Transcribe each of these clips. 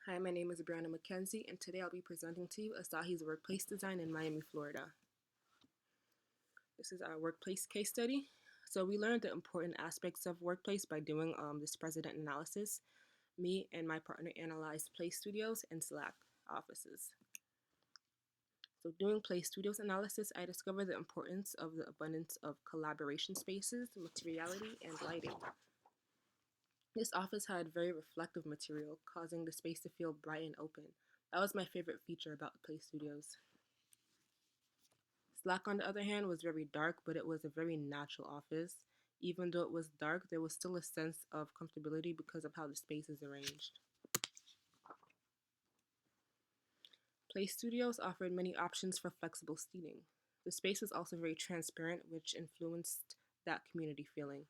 Hi, my name is Brianna McKenzie, and today I'll be presenting to you Asahi's workplace design in Miami, Florida. This is our workplace case study. So we learned the important aspects of workplace by doing this precedent analysis. Me and my partner analyzed Play Studios and Slack offices. So doing Play Studios analysis, I discovered the importance of the abundance of collaboration spaces, materiality, and lighting. This office had very reflective material, causing the space to feel bright and open. That was my favorite feature about the Play Studios. Slack, on the other hand, was very dark, but it was a very natural office. Even though it was dark, there was still a sense of comfortability because of how the space is arranged. Play Studios offered many options for flexible seating. The space was also very transparent, which influenced that community feeling.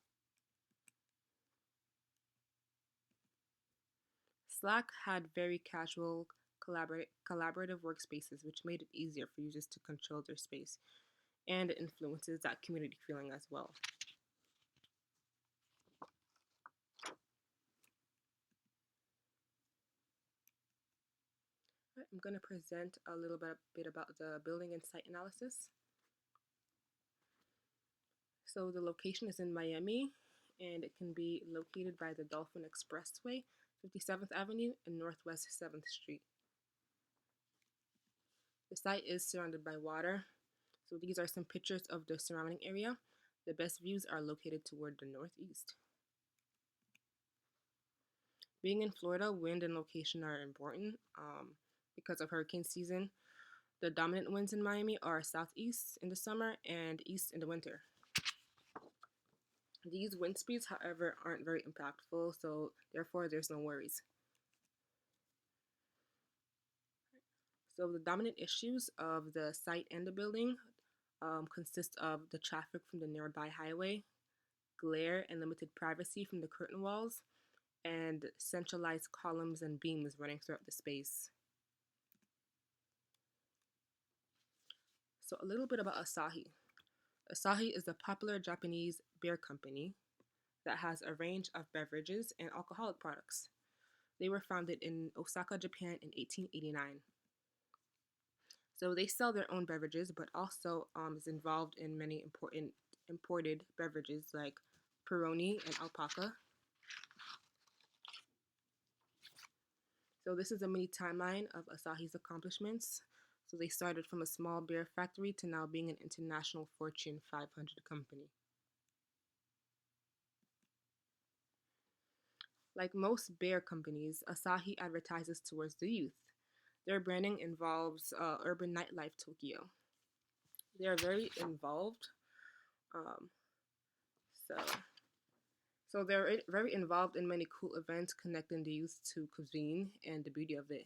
Slack had very casual, collaborative workspaces, which made it easier for users to control their space, and it influences that community feeling as well. I'm going to present a little bit about the building and site analysis. So the location is in Miami, and it can be located by the Dolphin Expressway, 57th Avenue, and Northwest 7th Street. The site is surrounded by water, so these are some pictures of the surrounding area. The best views are located toward the northeast. Being in Florida, wind and location are important because of hurricane season. The dominant winds in Miami are southeast in the summer and east in the winter. These wind speeds, however, aren't very impactful, so therefore there's no worries. So the dominant issues of the site and the building consist of the traffic from the nearby highway, glare and limited privacy from the curtain walls, and centralized columns and beams running throughout the space. So a little bit about Asahi. Asahi is a popular Japanese beer company that has a range of beverages and alcoholic products. They were founded in Osaka, Japan in 1889. So they sell their own beverages, but also is involved in many important imported beverages like Peroni and Alpaca. So this is a mini timeline of Asahi's accomplishments. So they started from a small beer factory to now being an international Fortune 500 company. Like most beer companies, Asahi advertises towards the youth. Their branding involves urban nightlife Tokyo. They are very involved. Um, so, so they're very involved in many cool events connecting the youth to cuisine and the beauty of it.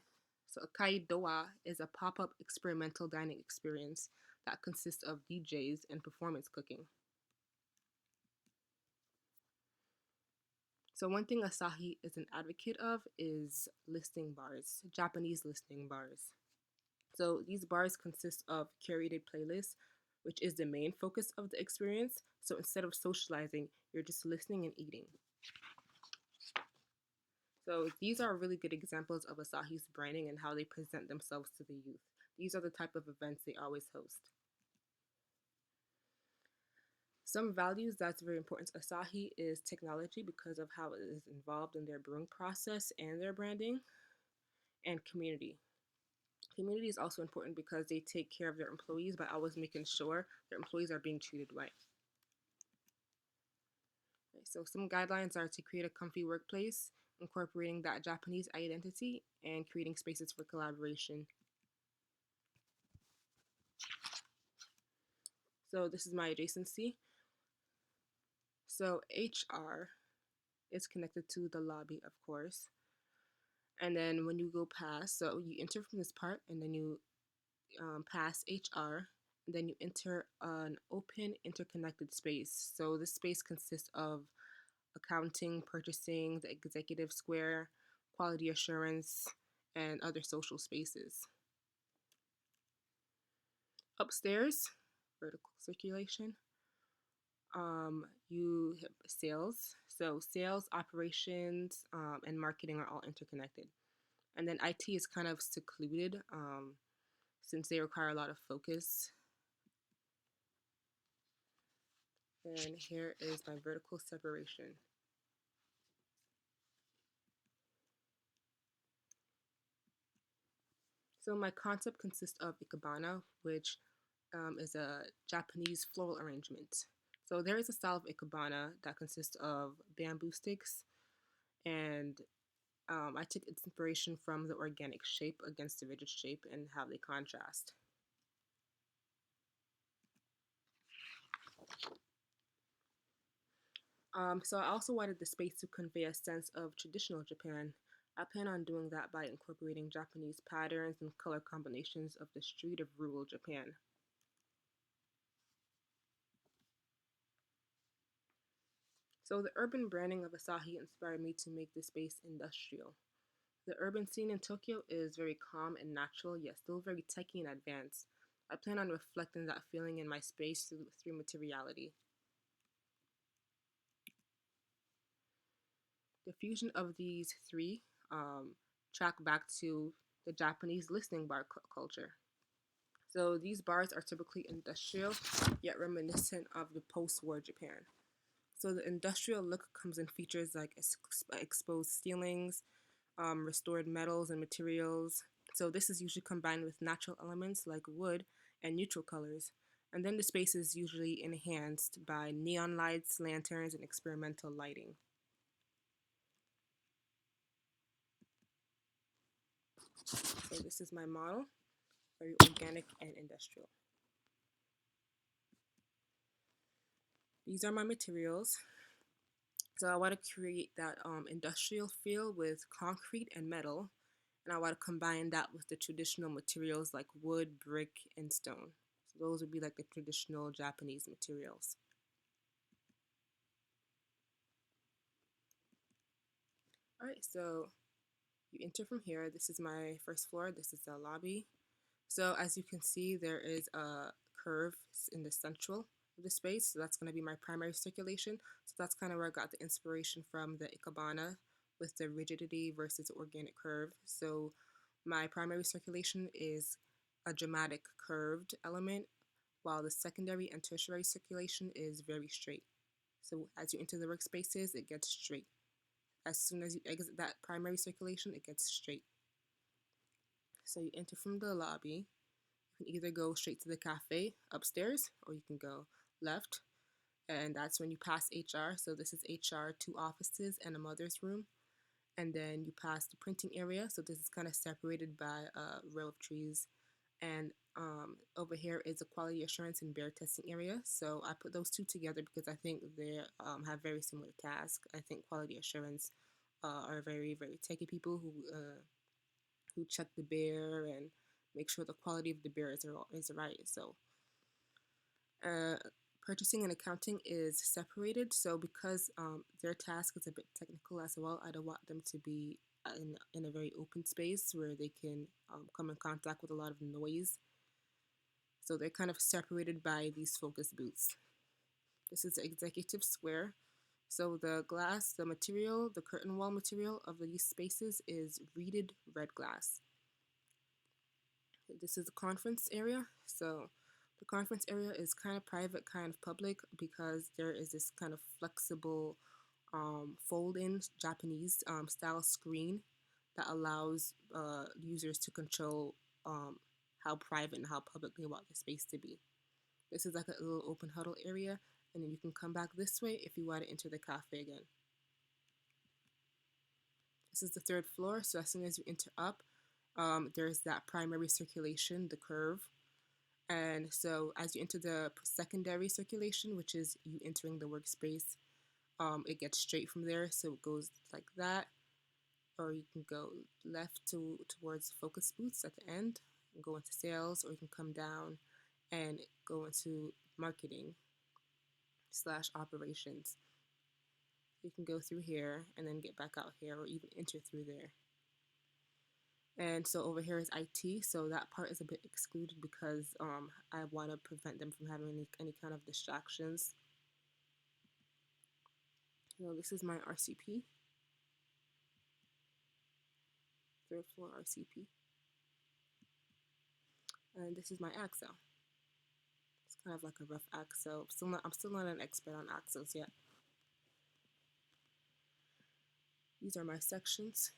So Akai Doa is a pop-up experimental dining experience that consists of DJs and performance cooking. So one thing Asahi is an advocate of is listening bars, Japanese listening bars. So these bars consist of curated playlists, which is the main focus of the experience. So instead of socializing, you're just listening and eating. So these are really good examples of Asahi's branding and how they present themselves to the youth. These are the type of events they always host. Some values that's very important to Asahi is technology because of how it is involved in their brewing process and their branding, and community. Community is also important because they take care of their employees by always making sure their employees are being treated right. So some guidelines are to create a comfy workplace, incorporating that Japanese identity, and creating spaces for collaboration. So this is my adjacency. So HR is connected to the lobby, of course. And then when you go past, so you enter from this part and then you pass HR, and then you enter an open interconnected space. So this space consists of accounting, purchasing, the executive square, quality assurance, and other social spaces. Upstairs, vertical circulation, you have sales. So sales, operations, and marketing are all interconnected. And then IT is kind of secluded since they require a lot of focus. And here is my vertical separation. So my concept consists of ikebana, which is a Japanese floral arrangement. So there is a style of ikebana that consists of bamboo sticks, and I took inspiration from the organic shape against the rigid shape and how they contrast. So I also wanted the space to convey a sense of traditional Japan. I plan on doing that by incorporating Japanese patterns and color combinations of the street of rural Japan. So the urban branding of Asahi inspired me to make the space industrial. The urban scene in Tokyo is very calm and natural, yet still very techy and advanced. I plan on reflecting that feeling in my space through materiality. The fusion of these three track back to the Japanese listening bar culture. So these bars are typically industrial, yet reminiscent of the post-war Japan. So the industrial look comes in features like exposed ceilings, restored metals and materials. So this is usually combined with natural elements like wood and neutral colors. And then the space is usually enhanced by neon lights, lanterns, and experimental lighting. So this is my model, very organic and industrial. These are my materials. So I want to create that industrial feel with concrete and metal, and I want to combine that with the traditional materials like wood, brick, and stone. So those would be like the traditional Japanese materials. All right, so you enter from here. This is my first floor. This is the lobby. So as you can see, there is a curve in the central of the space. So that's going to be my primary circulation. So that's kind of where I got the inspiration from the ikebana with the rigidity versus organic curve. So my primary circulation is a dramatic curved element, while the secondary and tertiary circulation is very straight. So as you enter the workspaces, it gets straight. As soon as you exit that primary circulation, it gets straight. So you enter from the lobby. You can either go straight to the cafe upstairs, or you can go left, and that's when you pass HR. So this is HR, two offices, and a mother's room. And then you pass the printing area. So this is kind of separated by a row of trees. And over here is a quality assurance and bear testing area. So I put those two together because I think they have very similar tasks. I think quality assurance are very, very techy people who check the bear and make sure the quality of the beer is right. So uh, purchasing and accounting is separated. So because their task is a bit technical as well, I don't want them to be in a very open space where they can come in contact with a lot of noise. So they're kind of separated by these focus booths. This is the executive square. So the glass, the material, the curtain wall material of these spaces is reeded red glass. This is the conference area. So the conference area is kind of private, kind of public, because there is this kind of flexible fold-in Japanese style screen that allows users to control how private and how public they want the space to be. This is like a little open huddle area, and then you can come back this way if you want to enter the cafe again. This is the third floor, so as soon as you enter up, there's that primary circulation, the curve. And so as you enter the secondary circulation, which is you entering the workspace, it gets straight from there. So it goes like that, or you can go left towards focus booths at the end and go into sales, or you can come down and go into marketing / operations. You can go through here and then get back out here, or even enter through there. And so over here is IT, so that part is a bit excluded because I want to prevent them from having any kind of distractions. So this is my RCP. third floor RCP. And this is my axle. It's kind of like a rough axle. I'm still not an expert on axles yet. These are my sections.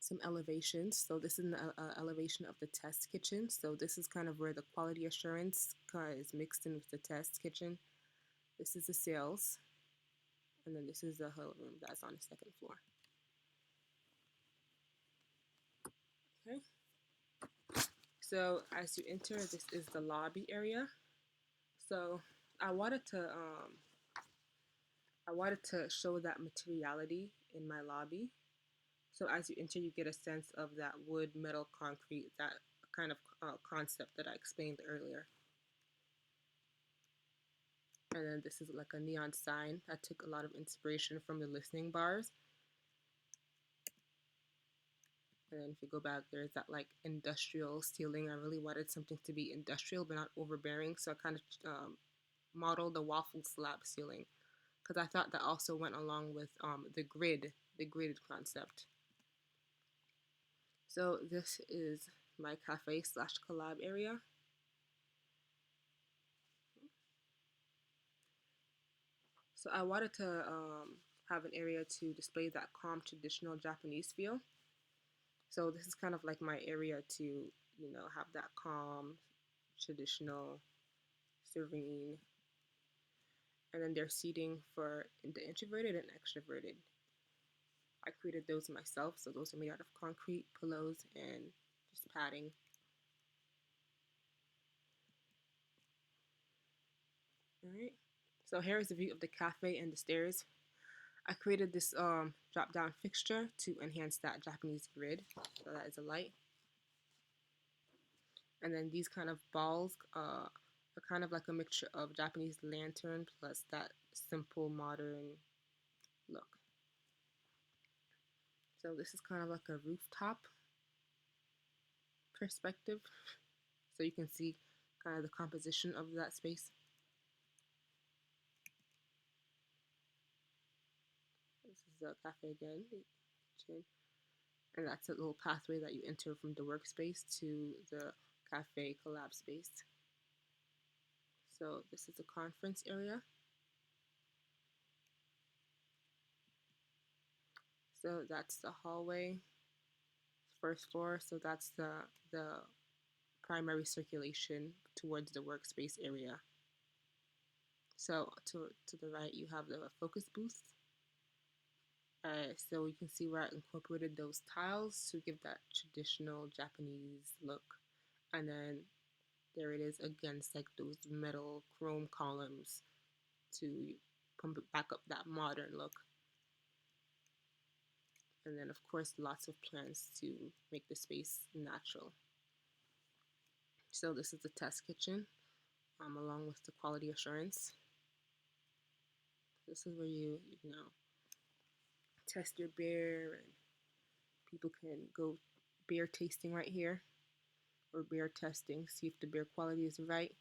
Some elevations. So this is an elevation of the test kitchen. So this is kind of where the quality assurance is mixed in with the test kitchen. This is the sales. And then this is the huddle room that's on the second floor. Okay. So as you enter, this is the lobby area. So I wanted to show that materiality in my lobby. So as you enter, you get a sense of that wood, metal, concrete, that kind of concept that I explained earlier. And then this is like a neon sign. I took a lot of inspiration from the listening bars. And then if you go back, there's that like industrial ceiling. I really wanted something to be industrial but not overbearing. So I kind of modeled the waffle slab ceiling because I thought that also went along with the grid concept. So this is my cafe / collab area. So I wanted to have an area to display that calm traditional Japanese feel. So this is kind of like my area to, you know, have that calm, traditional, serene. And then there's seating for the introverted and extroverted. I created those myself, so those are made out of concrete, pillows, and just padding. Alright, so here is the view of the cafe and the stairs. I created this drop-down fixture to enhance that Japanese grid. So that is a light. And then these kind of balls are kind of like a mixture of Japanese lantern plus that simple modern look. So this is kind of like a rooftop perspective. So you can see kind of the composition of that space. This is the cafe again, the kitchen. And that's a little pathway that you enter from the workspace to the cafe collab space. So this is a conference area. So that's the hallway, first floor. So that's the primary circulation towards the workspace area. So to the right, you have the focus booth. So you can see where I incorporated those tiles to give that traditional Japanese look. And then there it is again, it's like those metal chrome columns to pump it back up that modern look. And then of course lots of plants to make the space natural. So this is the test kitchen along with the quality assurance. This is where you know, test your beer, and people can go beer tasting right here, or beer testing, see if the beer quality is right.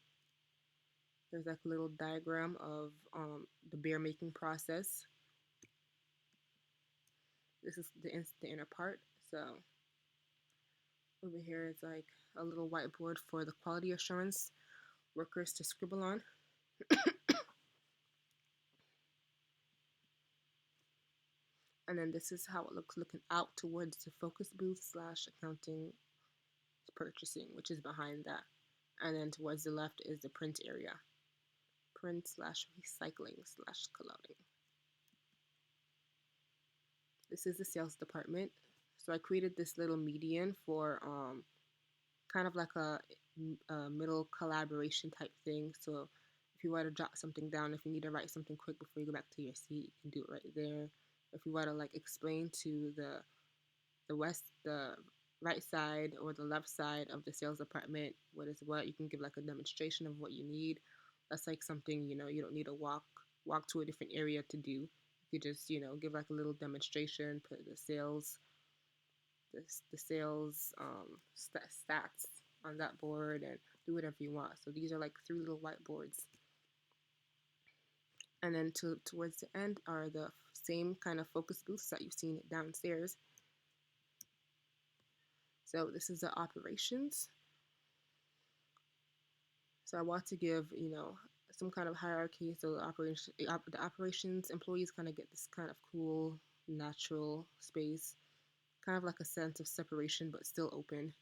There's like a little diagram of the beer making process. This is the inner part. So over here is like a little whiteboard for the quality assurance workers to scribble on. And then this is how it looks looking out towards the focus booth / accounting purchasing, which is behind that. And then towards the left is the print area. Print / recycling / collabing. This is the sales department. So I created this little median for kind of like a middle collaboration type thing. So if you want to jot something down, if you need to write something quick before you go back to your seat, you can do it right there. If you want to like explain to the right side or the left side of the sales department what is what, you can give like a demonstration of what you need. That's like something, you know, you don't need to walk to a different area to do. You just, you know, give like a little demonstration, put the sales stats on that board, and do whatever you want. So these are like 3 little whiteboards. And then towards the end are the same kind of focus booths that you've seen downstairs. So this is the operations. So I want to give, some kind of hierarchy. So the operations employees kind of get this kind of cool, natural space, kind of like a sense of separation, but still open.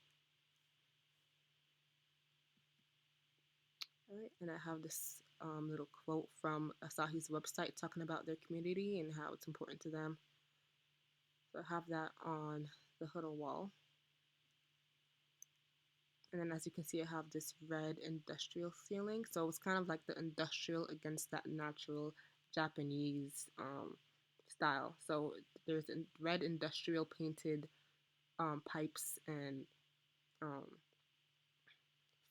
All right, and I have this little quote from Asahi's website talking about their community and how it's important to them. So I have that on the huddle wall. And then as you can see, I have this red industrial ceiling. So it's kind of like the industrial against that natural Japanese style. So there's red industrial painted pipes and um,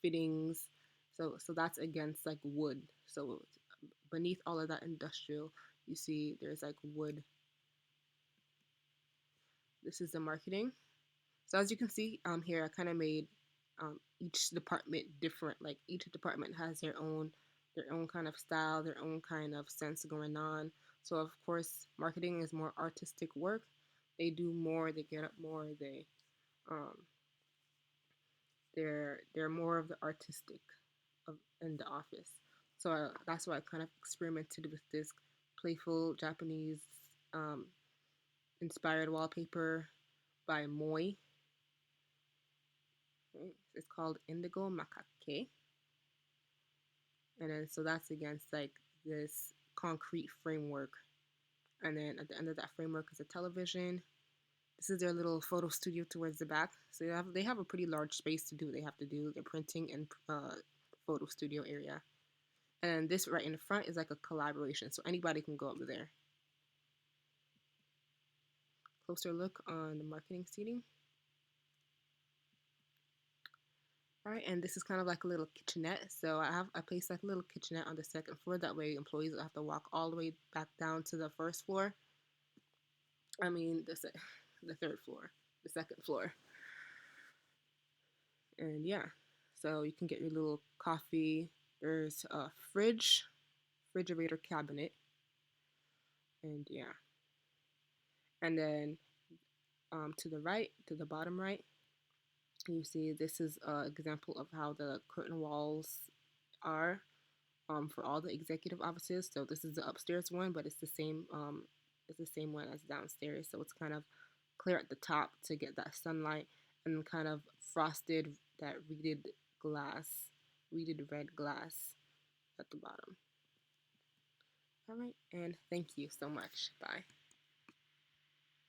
fittings. So that's against like wood. So beneath all of that industrial, you see there's like wood. This is the marketing. So as you can see here, I kind of made each department different. Like each department has their own kind of style, their own kind of sense going on. So of course, marketing is more artistic work. They do more. They get up more. Um, they're more of the artistic in the office. So that's why I kind of experimented with this playful Japanese um, inspired wallpaper by Moi. Right? It's called Indigo Makake. And then so that's against like this concrete framework. And then at the end of that framework is a television. This is their little photo studio towards the back. So they have a pretty large space to do what they have to do. Their printing and photo studio area. And this right in the front is like a collaboration. So anybody can go up there. Closer look on the marketing seating. All right, and this is kind of like a little kitchenette. So I placed like a little kitchenette on the second floor. That way employees don't have to walk all the way back down to the first floor. I mean, the third floor, the second floor. And yeah, so you can get your little coffee. There's a refrigerator cabinet. And yeah. And then to the right, to the bottom right, you see this is an example of how the curtain walls are for all the executive offices. So this is the upstairs one, but it's the same one as downstairs. So it's kind of clear at the top to get that sunlight, and kind of frosted that reeded red glass at the bottom. All right, and thank you so much. Bye.